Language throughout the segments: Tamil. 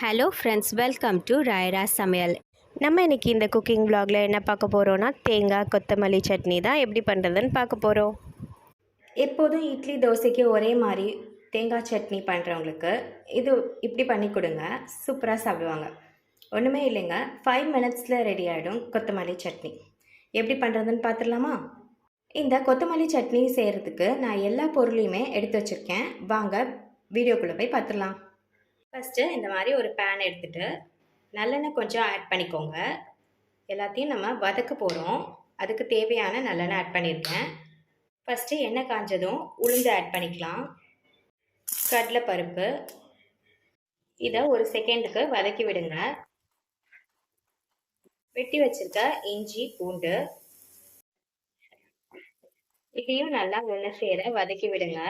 ஹலோ ஃப்ரெண்ட்ஸ், வெல்கம் டு ராயரா சமையல். நம்ம இன்றைக்கி இந்த குக்கிங் வ்ளாகில் என்ன பார்க்க போகிறோன்னா, தேங்காய் கொத்தமல்லி சட்னி தான் எப்படி பண்ணுறதுன்னு பார்க்க போகிறோம். எப்போதும் இட்லி தோசைக்கு ஒரே மாதிரி தேங்காய் சட்னி பண்ணுறவங்களுக்கு இது இப்படி பண்ணி கொடுங்க, சூப்பராக சாப்பிடுவாங்க. ஒன்றுமே இல்லைங்க, 5 மினிட்ஸில் ரெடி ஆகிடும் கொத்தமல்லி சட்னி. எப்படி பண்ணுறதுன்னு பார்த்துடலாமா? இந்த கொத்தமல்லி சட்னி செய்கிறதுக்கு நான் எல்லா பொருளையுமே எடுத்து வச்சுருக்கேன். வாங்க வீடியோக்குள்ளே போய் பார்த்துடலாம். ஃபஸ்ட்டு இந்த மாதிரி ஒரு பேன் எடுத்துகிட்டு நல்லெண்ணெய் கொஞ்சம் ஆட் பண்ணிக்கோங்க. எல்லாத்தையும் நம்ம வதக்க போகிறோம், அதுக்கு தேவையான நல்லெண்ணெய் ஆட் பண்ணியிருக்கேன். ஃபஸ்ட்டு எண்ணெய் காஞ்சதும் உளுந்து ஆட் பண்ணிக்கலாம், கடலைப்பருப்பு. இதை ஒரு செகண்டுக்கு வதக்கி விடுங்க. வெட்டி வச்சிருக்க இஞ்சி பூண்டு இதையும் நல்லா ஒன்று சேர வதக்கி விடுங்க.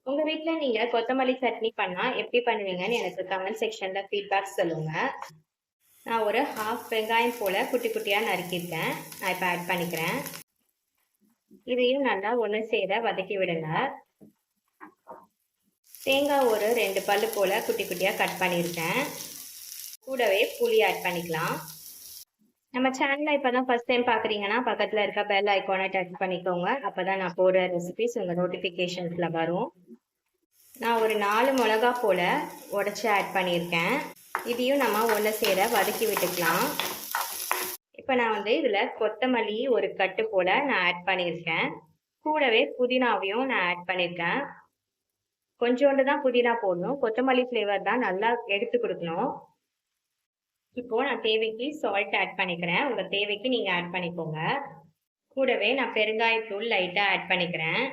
உங்கள் வீட்டில் நீங்கள் கொத்தமல்லி சட்னி பண்ணால் எப்படி பண்ணுவீங்கன்னு எனக்கு கமெண்ட் செக்ஷனில் ஃபீட்பேக் சொல்லுங்கள். நான் ஒரு 1/2 வெங்காயம் போல் குட்டி குட்டியாக நறுக்கியிருக்கேன், நான் இப்போ ஆட் பண்ணிக்கிறேன். இதையும் நல்லா ஒன்று சேர வதக்கி விடுங்க. தேங்காய் ஒரு 2 பல்லு போல் குட்டி குட்டியாக கட் பண்ணியிருக்கேன். கூடவே புளி ஆட் பண்ணிக்கலாம். நம்ம சேனலில் இப்போ தான் ஃபஸ்ட் டைம் பார்க்குறீங்கன்னா பக்கத்தில் இருக்க பெல் ஐக்கானை டச் பண்ணிக்கோங்க, அப்போ தான் நான் போடுற ரெசிபிஸ் உங்கள் நோட்டிஃபிகேஷன்ஸில் வரும். நான் ஒரு 4 மிளகா போல் உடச்சி ஆட் பண்ணியிருக்கேன். இதையும் நம்ம ஒன்று சேர வதக்கி விட்டுக்கலாம். இப்போ நான் இதில் கொத்தமல்லி ஒரு கட்டு போல் நான் ஆட் பண்ணியிருக்கேன். கூடவே புதினாவையும் நான் ஆட் பண்ணியிருக்கேன். கொஞ்சோண்டு தான் புதினா போடணும், கொத்தமல்லி ஃப்ளேவர் தான் நல்லா எடுத்து கொடுக்கணும். இப்போது நான் தேவைக்கு சால்ட் ஆட் பண்ணிக்கிறேன், உங்கள் தேவைக்கு நீங்கள் ஆட் பண்ணிக்கோங்க. கூடவே நான் பெருங்காயத்தூள் லைட்டாக ஆட் பண்ணிக்கிறேன்.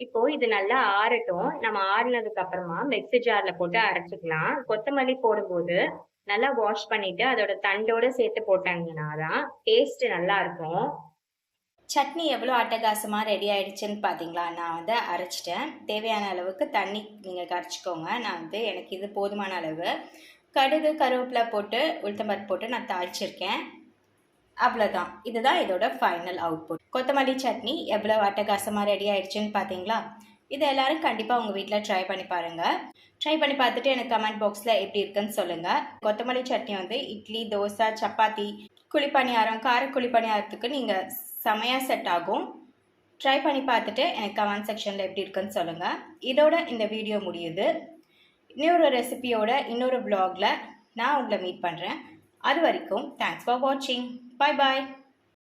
இப்போது இது நல்லா ஆறட்டும். நம்ம ஆறினதுக்கு அப்புறமா மிக்ஸி ஜாரில் போட்டு அரைச்சிக்கலாம். கொத்தமல்லி போடும்போது நல்லா வாஷ் பண்ணிவிட்டு அதோட தண்டோடு சேர்த்து போட்டாங்கன்னா தான் டேஸ்ட்டு நல்லா இருக்கும். சட்னி எவ்வளோ அட்டகாசமாக ரெடி ஆகிடுச்சுன்னு பார்த்தீங்களா? நான் அரைச்சிட்டேன். தேவையான அளவுக்கு தண்ணி நீங்கள் கரைச்சிக்கோங்க. நான் எனக்கு இது போதுமான அளவு. கடுகு கருவேப்பிலை போட்டு உளுத்தம்பருப்பு போட்டு நான் தாளிச்சிருக்கேன். அவ்வளோதான், இதுதான் இதோட ஃபைனல் அவுட்புட். கொத்தமல்லி சட்னி எவ்வளோ அட்டகாசமாக ரெடி ஆகிடுச்சுன்னு பார்த்தீங்களா? இதை எல்லோரும் கண்டிப்பாக உங்கள் வீட்டில் ட்ரை பண்ணி பாருங்கள். ட்ரை பண்ணி பார்த்துட்டு எனக்கு கமெண்ட் பாக்ஸில் எப்படி இருக்குன்னு சொல்லுங்கள். கொத்தமல்லி சட்னி இட்லி, தோசை, சப்பாத்தி, குழிப்பணியாரம், கார குழிப்பணியாரத்துக்கு நீங்கள் செமையாக செட் ஆகும். ட்ரை பண்ணி பார்த்துட்டு எனக்கு கமெண்ட் செக்ஷனில் எப்படி இருக்குன்னு சொல்லுங்கள். இதோட இந்த வீடியோ முடியுது. இன்னொரு ரெசிபியோட இன்னொரு வ்ளாகில் நான் உங்களை மீட் பண்ணுறேன். அது வரைக்கும் தேங்க்ஸ் ஃபார் வாட்சிங். Bye bye.